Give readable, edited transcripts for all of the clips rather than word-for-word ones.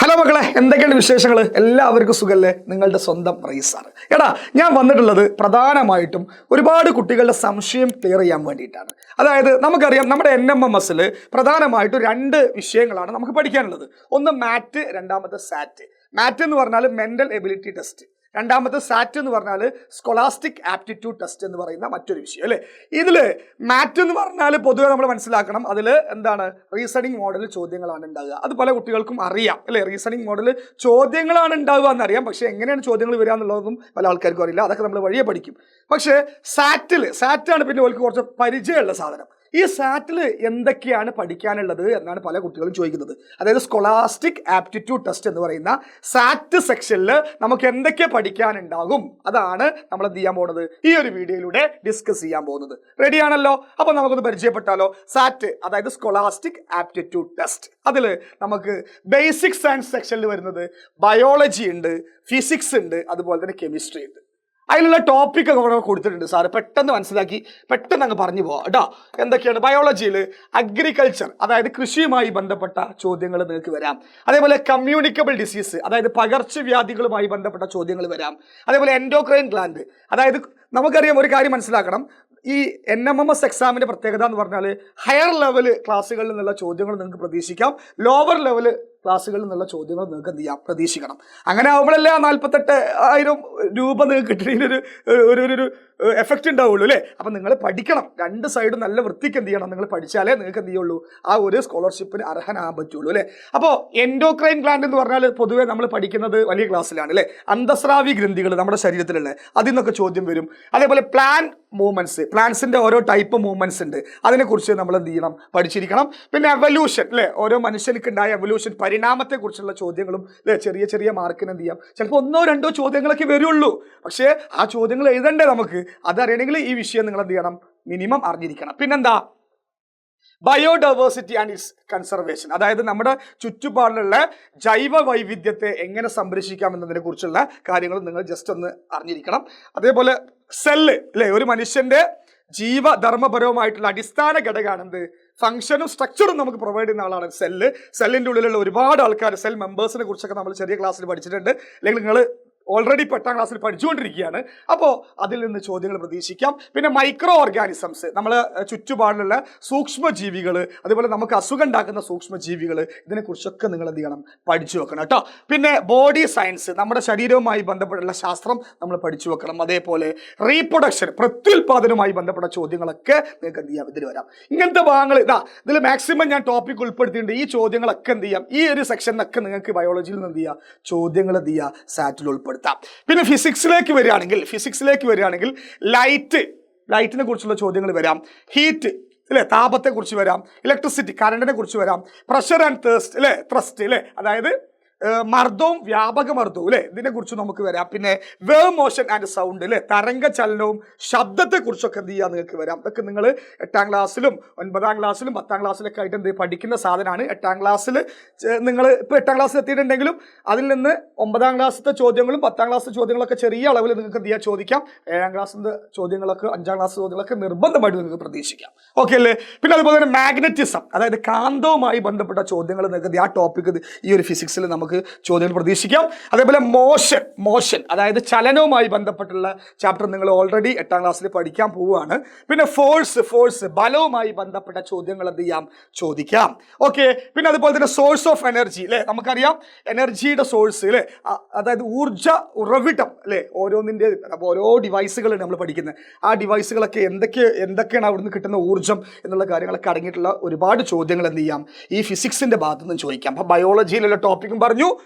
Hello മക്കളെ, എന്തൊക്കെയാണ് വിശേഷങ്ങൾ? എല്ലാവർക്കും സുഖല്ലേ? നിങ്ങളുടെ സ്വന്തം റൈസാണ്. എടാ, ഞാൻ വന്നിട്ടുള്ളത് പ്രധാനമായിട്ടും ഒരുപാട് കുട്ടികളുടെ സംശയം ക്ലിയർ ചെയ്യാൻ വേണ്ടിയിട്ടാണ്. അതായത് നമുക്കറിയാം, നമ്മുടെ NMMS പ്രധാനമായിട്ടും രണ്ട് വിഷയങ്ങളാണ് നമുക്ക് പഠിക്കാനുള്ളത്. ഒന്ന് മാറ്റ്, രണ്ടാമത്തെ സാറ്റ്. മാറ്റ് എന്ന് പറഞ്ഞാൽ മെന്റൽ എബിലിറ്റി ടെസ്റ്റ്, രണ്ടാമത്തെ സാറ്റ് എന്ന് പറഞ്ഞാൽ സ്കോളാസ്റ്റിക് ആപ്റ്റിറ്റ്യൂഡ് ടെസ്റ്റ് എന്ന് പറയുന്ന മറ്റൊരു വിഷയം അല്ലേ. ഇതിൽ മാറ്റ് എന്ന് പറഞ്ഞാൽ പൊതുവെ നമ്മൾ മനസ്സിലാക്കണം, അതിൽ എന്താണ്, റീസണിങ് മോഡൽ ചോദ്യങ്ങളാണ് ഉണ്ടാകുക. അത് പല കുട്ടികൾക്കും അറിയാം അല്ലേ. റീസണിങ് മോഡൽ ചോദ്യങ്ങളാണ് ഉണ്ടാവുക എന്നറിയാം, പക്ഷേ എങ്ങനെയാണ് ചോദ്യങ്ങൾ വരിക എന്നുള്ളതൊന്നും പല ആൾക്കാർക്കും അറിയില്ല. അതൊക്കെ നമ്മൾ വഴിയെ പഠിക്കും. പക്ഷേ സാറ്റാണ് പിന്നെ അവർക്ക് കുറച്ച് പരിചയമുള്ള സാധനം. ഈ സാറ്റിൽ എന്തൊക്കെയാണ് പഠിക്കാനുള്ളത് എന്നാണ് പല കുട്ടികളും ചോദിക്കുന്നത്. അതായത് സ്കോളാസ്റ്റിക് ആപ്റ്റിറ്റ്യൂഡ് ടെസ്റ്റ് എന്ന് പറയുന്ന സാറ്റ് സെക്ഷനിൽ നമുക്ക് എന്തൊക്കെ പഠിക്കാനുണ്ടാകും, അതാണ് നമ്മൾ എന്ത് ചെയ്യാൻ പോകുന്നത്, ഈ ഒരു വീഡിയോയിലൂടെ ഡിസ്കസ് ചെയ്യാൻ പോകുന്നത്. റെഡിയാണല്ലോ? അപ്പോൾ നമുക്കൊന്ന് പരിചയപ്പെട്ടാലോ. സാറ്റ് അതായത് സ്കോളാസ്റ്റിക് ആപ്റ്റിറ്റ്യൂഡ് ടെസ്റ്റ്. അതിൽ നമുക്ക് ബേസിക് സയൻസ് സെക്ഷനിൽ വരുന്നത് ബയോളജി ഉണ്ട്, ഫിസിക്സ് ഉണ്ട്, അതുപോലെ തന്നെ കെമിസ്ട്രി ഉണ്ട്. അതിലുള്ള ടോപ്പിക് ഒക്കെ ഇവിടെ കൊടുത്തിട്ടുണ്ട്. സാറ് പെട്ടെന്ന് മനസ്സിലാക്കി പെട്ടെന്ന് അങ്ങ് പറഞ്ഞു പോവാം കേട്ടോ. എന്തൊക്കെയാണ്? ബയോളജിയിൽ അഗ്രികൾച്ചർ, അതായത് കൃഷിയുമായി ബന്ധപ്പെട്ട ചോദ്യങ്ങൾ നിങ്ങൾക്ക് വരാം. അതേപോലെ കമ്മ്യൂണിക്കബിൾ ഡിസീസ്, അതായത് പകർച്ചവ്യാധികളുമായി ബന്ധപ്പെട്ട ചോദ്യങ്ങൾ വരാം. അതേപോലെ എൻഡോക്രൈൻ ഗ്ലാൻഡ്, അതായത് നമുക്കറിയാം, ഒരു കാര്യം മനസ്സിലാക്കണം, ഈ NMMS എക്സാമിൻ്റെ പ്രത്യേകത എന്ന് പറഞ്ഞാൽ ഹയർ ലെവൽ ക്ലാസ്സുകളിൽ നിന്നുള്ള ചോദ്യങ്ങൾ നിങ്ങൾക്ക് പ്രതീക്ഷിക്കാം, ലോവർ ലെവൽ ക്ലാസ്സുകളിൽ നിന്നുള്ള ചോദ്യങ്ങൾ നിങ്ങൾക്ക് എന്ത് ചെയ്യാം, പ്രതീക്ഷിക്കണം. അങ്ങനെ ആകുമ്പോഴല്ലേ ആ 48,000 രൂപ നിങ്ങൾക്ക് കിട്ടുന്നതിനൊരു ഒരു എഫക്റ്റ് ഉണ്ടാവുള്ളൂ അല്ലേ. അപ്പം നിങ്ങൾ പഠിക്കണം, രണ്ട് സൈഡും നല്ല വൃത്തിക്ക് എന്ത് ചെയ്യണം, നിങ്ങൾ പഠിച്ചാലേ നിങ്ങൾക്ക് എന്ത് ചെയ്യുള്ളൂ, ആ ഒരു സ്കോളർഷിപ്പിന് അർഹനാകാൻ പറ്റുള്ളൂ അല്ലേ. അപ്പോൾ എൻഡോക്രൈൻ ഗ്ലാൻഡ് എന്ന് പറഞ്ഞാൽ പൊതുവേ നമ്മൾ പഠിക്കുന്നത് വലിയ ക്ലാസ്സിലാണ് അല്ലേ. അന്തസ്രാവി ഗ്രന്ഥികൾ നമ്മുടെ ശരീരത്തിലുള്ള, അതിൽ നിന്നൊക്കെ ചോദ്യം വരും. അതേപോലെ പ്ലാൻ മൂവ്മെന്റ്സ്, പ്ലാന്റ്സിന്റെ ഓരോ ടൈപ്പ് മൂവ്മെന്റ്സ് ഉണ്ട്, അതിനെക്കുറിച്ച് നമ്മൾ എന്ത് ചെയ്യണം, പഠിച്ചിരിക്കണം. പിന്നെ എവല്യൂഷൻ അല്ലേ, ഓരോ മനുഷ്യർക്ക് ഉണ്ടായ എവല്യൂഷൻ, പരിണാമത്തെ കുറിച്ചുള്ള ചോദ്യങ്ങളും അല്ലേ, ചെറിയ ചെറിയ മാർക്കിന് എന്ത് ചെയ്യാം, ചിലപ്പോൾ 1-2 ചോദ്യങ്ങളൊക്കെ വരുള്ളൂ. പക്ഷേ ആ ചോദ്യങ്ങൾ എഴുതണ്ടേ നമുക്ക്, അതറിയണമെങ്കിൽ ഈ വിഷയം നിങ്ങൾ എന്ത് ചെയ്യണം, മിനിമം അറിഞ്ഞിരിക്കണം. പിന്നെന്താ, ബയോഡൈവേഴ്സിറ്റി ആൻഡ് ഇറ്റ്സ് കൺസർവേഷൻ, അതായത് നമ്മുടെ ചുറ്റുപാടിലുള്ള ജൈവ വൈവിധ്യത്തെ എങ്ങനെ സംരക്ഷിക്കാം എന്നതിനെ കുറിച്ചുള്ള കാര്യങ്ങൾ നിങ്ങൾ ജസ്റ്റ് ഒന്ന് അറിഞ്ഞിരിക്കണം. അതേപോലെ സെല്ല് അല്ലേ, ഒരു മനുഷ്യന്റെ ജീവധർമ്മപരവുമായിട്ടുള്ള അടിസ്ഥാന ഘടകമാണ് എന്ത്, ഫംഗ്ഷനും സ്ട്രക്ചറും നമുക്ക് പ്രൊവൈഡ് ചെയ്യുന്ന ആളാണ് സെല്ല്. സെല്ലിൻ്റെ ഉള്ളിലുള്ള ഒരുപാട് ആൾക്കാർ, സെൽ മെമ്പേഴ്സിനെ കുറിച്ചൊക്കെ നമ്മൾ ചെറിയ ക്ലാസ്സിൽ പഠിച്ചിട്ടുണ്ട്, അല്ലെങ്കിൽ നിങ്ങൾ ഓൾറെഡി 8ാം ക്ലാസ്സിൽ പഠിച്ചുകൊണ്ടിരിക്കുകയാണ്. അപ്പോൾ അതിൽ നിന്ന് ചോദ്യങ്ങൾ പ്രതീക്ഷിക്കാം. പിന്നെ മൈക്രോ ഓർഗാനിസംസ്, നമ്മളെ ചുറ്റുപാടിലുള്ള സൂക്ഷ്മജീവികൾ, അതുപോലെ നമുക്ക് അസുഖം ഉണ്ടാക്കുന്ന സൂക്ഷ്മജീവികൾ, ഇതിനെക്കുറിച്ചൊക്കെ നിങ്ങൾ എന്ത് ചെയ്യണം, പഠിച്ചു വെക്കണം കേട്ടോ. പിന്നെ ബോഡി സയൻസ്, നമ്മുടെ ശരീരവുമായി ബന്ധപ്പെട്ടുള്ള ശാസ്ത്രം നമ്മൾ പഠിച്ചു വെക്കണം. അതേപോലെ റീപ്രൊഡക്ഷൻ, പ്രത്യുൽപാദനവുമായി ബന്ധപ്പെട്ട ചോദ്യങ്ങളൊക്കെ നിങ്ങൾക്ക് എന്ത് ചെയ്യാം, ഇതിൽ വരാം. ഇങ്ങനത്തെ ഭാഗങ്ങൾ ഇതിൽ മാക്സിമം ഞാൻ ടോപ്പിക് ഉൾപ്പെടുത്തിയിട്ടുണ്ട്. ഈ ചോദ്യങ്ങളൊക്കെ എന്ത് ചെയ്യാം, ഈ ഒരു സെക്ഷനിലൊക്കെ നിങ്ങൾക്ക് ബയോളജിയിൽ നിന്ന് എന്ത് ചെയ്യുക, ചോദ്യങ്ങൾ എന്ത് ചെയ്യുക, സാറ്റിൽ ഉൾപ്പെടുത്താം. പിന്നെ ഫിസിക്സിലേക്ക് വരികയാണെങ്കിൽ ലൈറ്റിനെ കുറിച്ചുള്ള ചോദ്യങ്ങൾ വരാം, ഹീറ്റ് അല്ലെ, താപത്തെ കുറിച്ച് വരാം, ഇലക്ട്രിസിറ്റി കറണ്ടിനെ കുറിച്ച് വരാം, പ്രഷർ ആൻഡ് ത്രസ്റ്റ് അല്ലെ, അതായത് മർദ്ദവും വ്യാപക മർദ്ദവും അല്ലെ, ഇതിനെക്കുറിച്ച് നമുക്ക് വരാം. പിന്നെ വേവ് മോഷൻ ആൻഡ് സൗണ്ട് അല്ലെ, തരംഗ ചലനവും ശബ്ദത്തെക്കുറിച്ചൊക്കെ എന്ത് ചെയ്യാൻ നിങ്ങൾക്ക് വരാം. ഇതൊക്കെ നിങ്ങൾ 8ാം ക്ലാസ്സിലും 9ാം ക്ലാസ്സിലും 10ാം ക്ലാസ്സിലൊക്കെ ആയിട്ട് എന്ത് പഠിക്കുന്ന സാധനമാണ്. 8ാം ക്ലാസ്സിൽ നിങ്ങൾ ഇപ്പോൾ 8ാം ക്ലാസ്സിൽ എത്തിയിട്ടുണ്ടെങ്കിലും അതിൽ നിന്ന് 9ാം ക്ലാസ്സിലത്തെ ചോദ്യങ്ങളും 10ാം ക്ലാസ്സിലെ ചോദ്യങ്ങളൊക്കെ ചെറിയ അളവിൽ നിങ്ങൾക്ക് എന്ത് ചെയ്യാൻ ചോദിക്കാം. 7ാം ക്ലാസ്സിൻ്റെ ചോദ്യങ്ങളൊക്കെ 5ാം ക്ലാസ് ചോദ്യങ്ങളൊക്കെ നിർബന്ധമായിട്ട് നിങ്ങൾക്ക് പ്രതീക്ഷിക്കാം. ഓക്കെ അല്ലേ. പിന്നെ അതുപോലെ തന്നെ മാഗ്നറ്റിസം, അതായത് കാന്തവുമായി ബന്ധപ്പെട്ട ചോദ്യങ്ങൾ നിങ്ങൾക്ക് ആ ടോപ്പിക് ഈ ഒരു ഫിസിക്സിൽ നമുക്ക് ചോദ്യങ്ങൾ പ്രതീക്ഷിക്കാം. അതേപോലെ മോഷൻ അതായത് ചലനവുമായി ബന്ധപ്പെട്ടുള്ള ചാപ്റ്റർ നിങ്ങൾ ഓൾറെഡി 8ാം ക്ലാസ്സിൽ പഠിക്കാൻ പോവുകയാണ്. പിന്നെ ഫോഴ്സ് ബലവുമായി ബന്ധപ്പെട്ട ചോദ്യങ്ങൾ എന്ത് ചെയ്യാം, ചോദിക്കാം. ഓക്കെ. പിന്നെ അതുപോലെ തന്നെ സോഴ്സ് ഓഫ് എനർജി അല്ലെ, നമുക്കറിയാം എനർജിയുടെ സോഴ്സ് അല്ലെ, അതായത് ഊർജ ഉറവിടം അല്ലെ, ഓരോന്നിൻ്റെ ഓരോ ഡിവൈസുകളാണ് നമ്മൾ പഠിക്കുന്നത്. ആ ഡിവൈസുകളൊക്കെ എന്തൊക്കെയാണ് അവിടുന്ന് കിട്ടുന്ന ഊർജ്ജം എന്നുള്ള കാര്യങ്ങളൊക്കെ അടങ്ങിയിട്ടുള്ള ഒരുപാട് ചോദ്യങ്ങൾ എന്ത് ചെയ്യാം, ഈ ഫിസിക്സിന്റെ ഭാഗത്ത് നിന്ന് ചോദിക്കാം. അപ്പം ബയോളജിയിലുള്ള ടോപ്പിക്കും പറഞ്ഞു,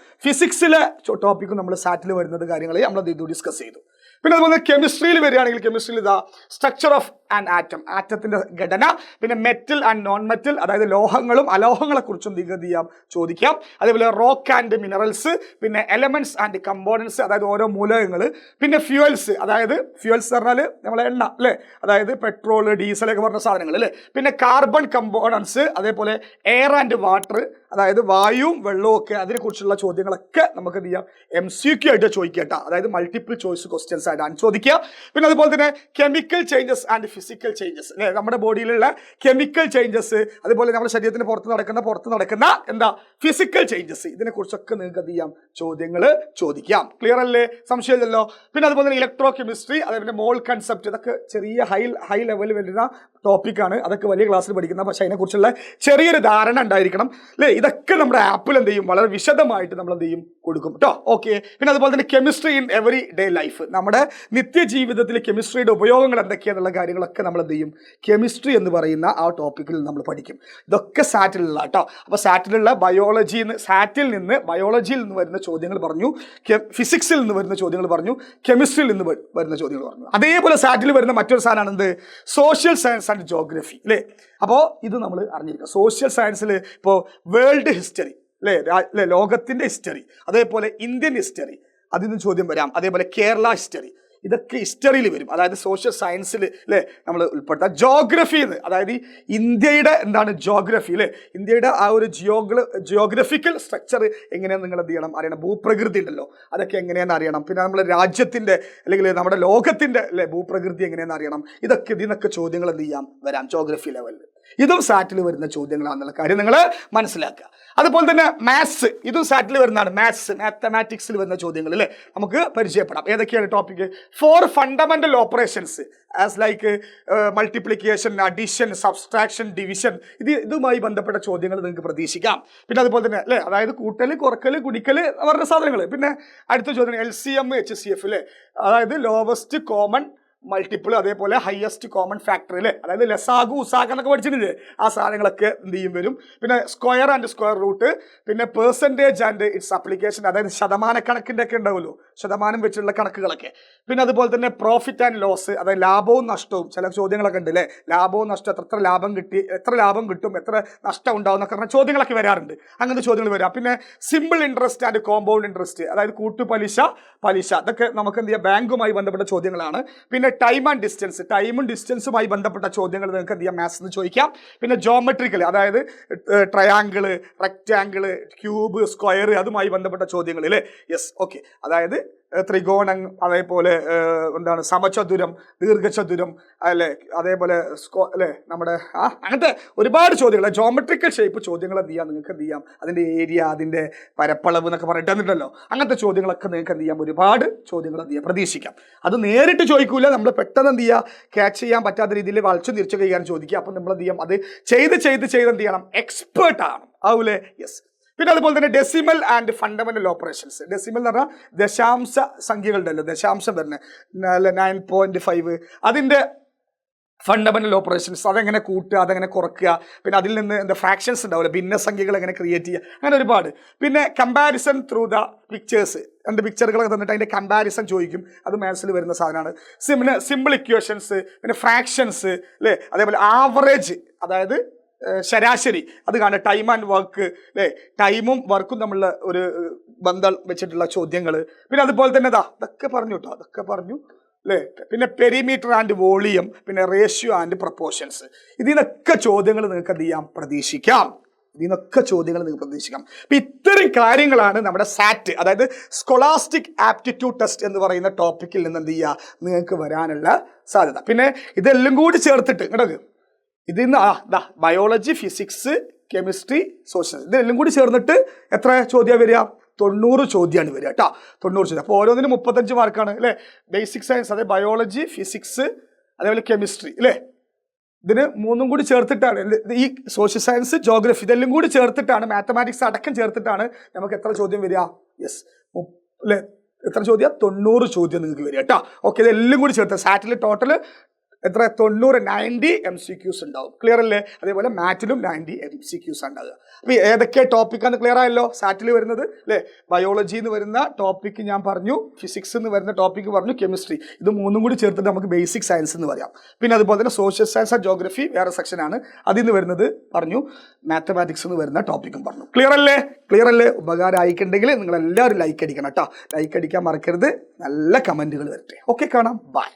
ഫിസിക്സിലെ ടോപ്പിക്കും നമ്മൾ സാറ്റിൽ വരുന്നത് കാര്യങ്ങളെ നമ്മൾ ഡിസ്കസ് ചെയ്തു. പിന്നെ അതുപോലെ കെമിസ്ട്രിയിൽ വരികയാണെങ്കിൽ കെമിസ്ട്രിയിൽ സ്ട്രക്ചർ ഓഫ് ആൻഡ് ആറ്റത്തിന്റെ ഘടന, പിന്നെ മെറ്റൽ ആൻഡ് നോൺ മെറ്റൽ, അതായത് ലോഹങ്ങളും അലോഹങ്ങളെ കുറിച്ചും ചെയ്യാം, ചോദിക്കാം. അതേപോലെ റോക്ക് ആൻഡ് മിനറൽസ്, പിന്നെ എലമെന്റ്സ് ആൻഡ് കമ്പോണൻസ്, അതായത് ഓരോ മൂലകങ്ങൾ. പിന്നെ ഫ്യൂവൽസ്, അതായത് ഫ്യൂവൽസ് പറഞ്ഞാൽ നമ്മളെ എണ്ണ അല്ലേ, അതായത് പെട്രോൾ ഡീസൽ ഒക്കെ പറഞ്ഞ സാധനങ്ങൾ അല്ലേ. പിന്നെ കാർബൺ കമ്പോണൻസ്, അതേപോലെ എയർ ആൻഡ് വാട്ടർ, അതായത് വായുവും വെള്ളവും ഒക്കെ, അതിനെക്കുറിച്ചുള്ള ചോദ്യങ്ങളൊക്കെ നമുക്ക് എന്ത് ചെയ്യാം, MCQ ആയിട്ട് ചോദിക്കട്ട, അതായത് മൾട്ടിപ്പിൾ ചോയ്സ് ക്വസ്റ്റ്യൻസ് ആയിട്ടാണ് ചോദിക്കുക. പിന്നെ അതുപോലെ തന്നെ chemical changes and physical changes അല്ലെ, നമ്മുടെ ബോഡിയിലുള്ള കെമിക്കൽ ചേഞ്ചസ്, അതുപോലെ നമ്മുടെ ശരീരത്തിന് പുറത്ത് നടക്കുന്ന എന്താ ഫിസിക്കൽ ചേഞ്ചസ്, ഇതിനെ കുറിച്ചൊക്കെ നിങ്ങൾക്ക് എന്ത് ചെയ്യാം, ചോദ്യങ്ങൾ ചോദിക്കാം. ക്ലിയർ അല്ലേ, സംശയമില്ലല്ലോ. പിന്നെ അതുപോലെ തന്നെ ഇലക്ട്രോ കെമിസ്ട്രി, അതേപോലെ മോൾ കൺസെപ്റ്റ്, ഇതൊക്കെ ചെറിയ ഹൈ ലെവലിൽ വരുന്ന ടോപ്പിക്കാണ്. അതൊക്കെ വലിയ ക്ലാസ്സിൽ പഠിക്കുന്ന, പക്ഷേ അതിനെക്കുറിച്ചുള്ള ചെറിയൊരു ധാരണ ഉണ്ടായിരിക്കണം അല്ലേ. ഇതൊക്കെ നമ്മുടെ ആപ്പിൽ എന്ത് ചെയ്യും, വളരെ വിശദമായിട്ട് നമ്മൾ എന്ത് ചെയ്യും, കൊടുക്കും കേട്ടോ. ഓക്കെ. പിന്നെ അതുപോലെ തന്നെ chemistry in every day life, നമ്മുടെ നിത്യജീവിതത്തിൽ കെമിസ്ട്രിയുടെ ഉപയോഗങ്ങൾ എന്തൊക്കെയാണെന്നുള്ള കാര്യങ്ങളൊക്കെ നമ്മൾ എന്ത് ചെയ്യും, കെമിസ്ട്രി എന്ന് പറയുന്ന ആ ടോപ്പിക്കിൽ നമ്മൾ പഠിക്കും. ഇതൊക്കെ സാറ്റിലുള്ള കേട്ടോ. അപ്പോൾ സാറ്റിലുള്ള സാറ്റിൽ നിന്ന് ബയോളജിയിൽ നിന്ന് വരുന്ന ചോദ്യങ്ങൾ പറഞ്ഞു, ഫിസിക്സിൽ നിന്ന് വരുന്ന ചോദ്യങ്ങൾ പറഞ്ഞു, കെമിസ്ട്രിയിൽ നിന്ന് വരുന്ന ചോദ്യങ്ങൾ പറഞ്ഞു. അതേപോലെ സാറ്റിൽ വരുന്ന മറ്റൊരു സാധനമാണ് എന്ത്, സോഷ്യൽ സയൻസ് ആൻഡ് ജോഗ്രഫി അല്ലേ. അപ്പോൾ ഇത് നമ്മൾ അറിഞ്ഞിരിക്കുക. സോഷ്യൽ സയൻസിൽ ഇപ്പോൾ വേൾഡ് ഹിസ്റ്ററി അല്ലേ, ലോകത്തിന്റെ ഹിസ്റ്ററി, അതേപോലെ ഇന്ത്യൻ ഹിസ്റ്ററി, അതിൽ നിന്ന് ചോദ്യം വരാം. അതേപോലെ കേരള ഹിസ്റ്ററി, ഇതൊക്കെ ഹിസ്റ്ററിയിൽ വരും. അതായത് സോഷ്യൽ സയൻസിൽ അല്ലേ നമ്മൾ ഉൾപ്പെടുത്താം. ജോഗ്രഫിന്ന്, അതായത് ഇന്ത്യയുടെ എന്താണ് ജോഗ്രഫി അല്ലേ, ഇന്ത്യയുടെ ആ ഒരു ജിയോഗ്രഫിക്കൽ സ്ട്രക്ചർ എങ്ങനെയാണെന്ന് നിങ്ങൾ എന്ത് ചെയ്യണം, അറിയണം. ഭൂപ്രകൃതി ഉണ്ടല്ലോ, അതൊക്കെ എങ്ങനെയാണെന്ന് അറിയണം. പിന്നെ നമ്മുടെ രാജ്യത്തിൻ്റെ അല്ലെങ്കിൽ നമ്മുടെ ലോകത്തിൻ്റെ അല്ലേ ഭൂപ്രകൃതി എങ്ങനെയാണെന്ന് അറിയണം. ഇതിനൊക്കെ ചോദ്യങ്ങൾ എന്ത് ചെയ്യാം, വരാം ജോഗ്രഫി ലെവലിൽ. ഇതും സാറ്റിൽ വരുന്ന ചോദ്യങ്ങളാണെന്നുള്ള കാര്യം നിങ്ങൾ മനസ്സിലാക്കുക. അതുപോലെ തന്നെ മാത്സ്, ഇതും സാറ്റിൽ വരുന്നതാണ്. മാത്തമാറ്റിക്സിൽ വരുന്ന ചോദ്യങ്ങൾ അല്ലേ നമുക്ക് പരിചയപ്പെടാം. ഏതൊക്കെയാണ് topic? 4 fundamental operations as like multiplication, addition, subtraction, division, ഇതുമായി ബന്ധപ്പെട്ട ചോദ്യങ്ങൾ നിങ്ങൾക്ക് പ്രതീക്ഷിക്കാം. പിന്നെ അതുപോലെ തന്നെ അല്ലേ, അതായത് കൂട്ടൽ, കുറക്കൽ, ഗുണിക്കൽ അവരുടെ സാധനങ്ങൾ. പിന്നെ അടുത്ത ചോദ്യം LCM HCF അല്ലേ, അതായത് ലോവസ്റ്റ് കോമൺ മൾട്ടിപ്പിൾ, അതേപോലെ ഹയസ്റ്റ് കോമൺ ഫാക്ടർ അല്ലേ, അതായത് ലസാഗു ഉസാഗ എന്നൊക്കെ പഠിച്ചിട്ടില്ലേ, ആ സാധനങ്ങളൊക്കെ എന്ത് ചെയ്യും വരും. പിന്നെ സ്ക്വയർ ആൻഡ് സ്ക്വയർ റൂട്ട്, പിന്നെ പെർസെൻറ്റേജ് ആൻഡ് ഇറ്റ്സ് അപ്ലിക്കേഷൻ, അതായത് ശതമാനക്കണക്കിൻ്റെ ഒക്കെ ഉണ്ടാവുമല്ലോ, ശതമാനം വെച്ചുള്ള കണക്കുകളൊക്കെ. പിന്നെ അതുപോലെ തന്നെ പ്രോഫിറ്റ് ആൻഡ് ലോസ്, അതായത് ലാഭവും നഷ്ടവും, ചില ചോദ്യങ്ങളൊക്കെ ഉണ്ട് അല്ലേ, ലാഭവും നഷ്ടവും, എത്ര ലാഭം കിട്ടും, എത്ര നഷ്ടം ഉണ്ടാവും എന്നൊക്കെ പറഞ്ഞ ചോദ്യങ്ങളൊക്കെ വരാറുണ്ട്. അങ്ങനത്തെ ചോദ്യങ്ങൾ വരാം. പിന്നെ simple interest and compound interest, അതായത് കൂട്ടുപലിശ, പലിശ, അതൊക്കെ നമുക്ക് എന്ത് ചെയ്യാം, ബാങ്കുമായി ബന്ധപ്പെട്ട ചോദ്യങ്ങളാണ്. പിന്നെ ടൈം ആൻഡ് ഡിസ്റ്റൻസ്, ടൈമും ഡിസ്റ്റൻസുമായി ബന്ധപ്പെട്ട ചോദ്യങ്ങൾ നിങ്ങൾക്ക് എന്ത് ചെയ്യാം, മാത്സിൽ നിന്ന് ചോദിക്കാം. പിന്നെ ജോമെട്രിക്കൽ, അതായത് ട്രയാങ്കിള്, റെക്റ്റാങ്കിള്, ക്യൂബ്, സ്ക്വയർ, അതുമായി ബന്ധപ്പെട്ട ചോദ്യങ്ങൾ അല്ലേ. Yes, okay. അതായത് ത്രികോണം, അതേപോലെ എന്താണ് സമചതുരം, ദീർഘചതുരം അല്ലേ, അതേപോലെ അല്ലേ നമ്മുടെ അങ്ങനത്തെ ഒരുപാട് ചോദ്യങ്ങൾ, ജോമെട്രിക്കൽ ഷേപ്പ് ചോദ്യങ്ങൾ എന്ത് ചെയ്യാം, നിങ്ങൾക്ക് എന്ത് ചെയ്യാം, അതിൻ്റെ ഏരിയ, അതിൻ്റെ പരപ്പളവ് എന്നൊക്കെ പറഞ്ഞിട്ട് തന്നിട്ടല്ലോ. അങ്ങനത്തെ ചോദ്യങ്ങളൊക്കെ നിങ്ങൾക്ക് എന്ത് ചെയ്യാം, ഒരുപാട് ചോദ്യങ്ങൾ എന്ത് ചെയ്യാം, പ്രതീക്ഷിക്കാം. അത് നേരിട്ട് ചോദിക്കൂല, നമ്മൾ പെട്ടെന്ന് എന്ത് ചെയ്യുക, ക്യാച്ച് ചെയ്യാൻ പറ്റാത്ത രീതിയിൽ വളച്ചു തിരിച്ചു കഴിയാൻ ചോദിക്കുക. അപ്പം നമ്മൾ എന്ത് ചെയ്യാം, അത് ചെയ്ത് എന്ത് ചെയ്യണം, എക്സ്പേർട്ട് ആണ് ആവൂലേ. യെസ്. പിന്നെ അതുപോലെ തന്നെ decimal and fundamental operations. Decimal എന്ന് പറഞ്ഞാൽ ദശാംശ സംഖ്യകളുണ്ടല്ലോ, ദശാംശം വരുന്നത് 9.5, അതിൻ്റെ ഫണ്ടമെന്റൽ ഓപ്പറേഷൻസ്, അതെങ്ങനെ കൂട്ടുക, അതെങ്ങനെ കുറയ്ക്കുക, പിന്നെ അതിൽ നിന്ന് എന്താ ഫ്രാക്ഷൻസ് ഉണ്ടാവില്ല, ഭിന്നസംഖ്യകൾ എങ്ങനെ ക്രിയേറ്റ് ചെയ്യുക, അങ്ങനെ ഒരുപാട്. പിന്നെ കമ്പാരിസൺ ത്രൂ ദ പിക്ചേഴ്സ്, രണ്ട് പിക്ചറുകളൊക്കെ തന്നിട്ട് അതിൻ്റെ കമ്പാരിസൺ ചോദിക്കും, അത് മാത്സിൽ വരുന്ന സാധനമാണ്. പിന്നെ സിമ്പിൾ ഇക്വേഷൻസ്, പിന്നെ ഫ്രാക്ഷൻസ് അല്ലേ, അതേപോലെ ആവറേജ്, അതായത് ശരാശരി, അത് കാണുക. ടൈം ആൻഡ് വർക്ക് അല്ലേ, ടൈമും വർക്കും തമ്മിലുള്ള ഒരു ബന്ധം വെച്ചിട്ടുള്ള ചോദ്യങ്ങൾ. പിന്നെ അതുപോലെ തന്നെ ഇതൊക്കെ പറഞ്ഞു കേട്ടോ, അതൊക്കെ പറഞ്ഞു അല്ലേ. പിന്നെ പെരിമീറ്റർ ആൻഡ് വോളിയം, പിന്നെ റേഷ്യോ ആൻഡ് പ്രപ്പോർഷൻസ്, ഇതിനൊക്കെ ചോദ്യങ്ങൾ നിങ്ങൾക്ക് എന്ത് ചെയ്യാം, പ്രതീക്ഷിക്കാം. അപ്പം ഇത്രയും കാര്യങ്ങളാണ് നമ്മുടെ സാറ്റ്, അതായത് സ്കോളാസ്റ്റിക് ആപ്റ്റിറ്റ്യൂഡ് ടെസ്റ്റ് എന്ന് പറയുന്ന ടോപ്പിക്കിൽ നിന്ന് എന്ത് ചെയ്യുക, നിങ്ങൾക്ക് വരാനുള്ള സാധ്യത. പിന്നെ ഇതെല്ലാം കൂടി ചേർത്തിട്ട് ഇങ്ങോട്ട് ഇതിന്ന് ബയോളജി, ഫിസിക്സ്, കെമിസ്ട്രി, സോഷ്യൽ, ഇതെല്ലാം കൂടി ചേർന്നിട്ട് എത്ര ചോദ്യം വരിക, 90 ചോദ്യമാണ് വരിക കേട്ടോ. 90 ചോദ്യം. അപ്പോൾ ഓരോന്നിനും 35 മാർക്കാണ് അല്ലേ. ബേസിക് സയൻസ്, അതായത് ബയോളജി, ഫിസിക്സ്, അതേപോലെ കെമിസ്ട്രി അല്ലേ, ഇതിന് 3 കൂടി ചേർത്തിട്ടാണ് ഈ സോഷ്യൽ സയൻസ്, ജോഗ്രഫി, ഇതെല്ലാം കൂടി ചേർത്തിട്ടാണ്, മാത്തമാറ്റിക്സ് അടക്കം ചേർത്തിട്ടാണ് നമുക്ക് എത്ര ചോദ്യം വരിക, യെസ് അല്ലേ, എത്ര ചോദ്യം, 90 ചോദ്യം നിങ്ങൾക്ക് വരിക കേട്ടോ. ഓക്കെ, ഇതെല്ലാം കൂടി ചേർത്ത് സാറ്റിൽ ടോട്ടൽ എത്ര, 90 MCQs ഉണ്ടാവും. ക്ലിയർ അല്ലേ. അതേപോലെ മാറ്റിലും 90 MCQs ഉണ്ടാവുക. അപ്പോൾ ഏതൊക്കെ ടോപ്പിക്കാണ് ക്ലിയർ ആയല്ലോ. സാറ്റിൽ വരുന്നത് അല്ലേ, ബയോളജിയിൽ നിന്ന് വരുന്ന ടോപ്പിക്ക് ഞാൻ പറഞ്ഞു, ഫിസിക്സ് എന്ന് വരുന്ന ടോപ്പിക്ക് പറഞ്ഞു, കെമിസ്ട്രി, ഇത് 3 കൂടി ചേർത്തിട്ട് നമുക്ക് ബേസിക് സയൻസ് എന്ന് പറയാം. പിന്നെ അതുപോലെ തന്നെ സോഷ്യൽ സയൻസ് ആൻഡ് ജോഗ്രഫി വേറെ സെക്ഷനാണ്, അതിൽ നിന്ന് വരുന്നത് പറഞ്ഞു, മാത്തമാറ്റിക്സ് എന്ന് വരുന്ന ടോപ്പിക്കും പറഞ്ഞു. ക്ലിയർ അല്ലേ. ഉപകാരം ആയിക്കുണ്ടെങ്കിൽ നിങ്ങൾ എല്ലാവരും ലൈക്ക് അടിക്കണം കേട്ടോ. ലൈക്ക് അടിക്കാൻ മറക്കരുത്. നല്ല കമൻറ്റുകൾ വരട്ടെ. ഓക്കെ, കാണാം. ബൈ.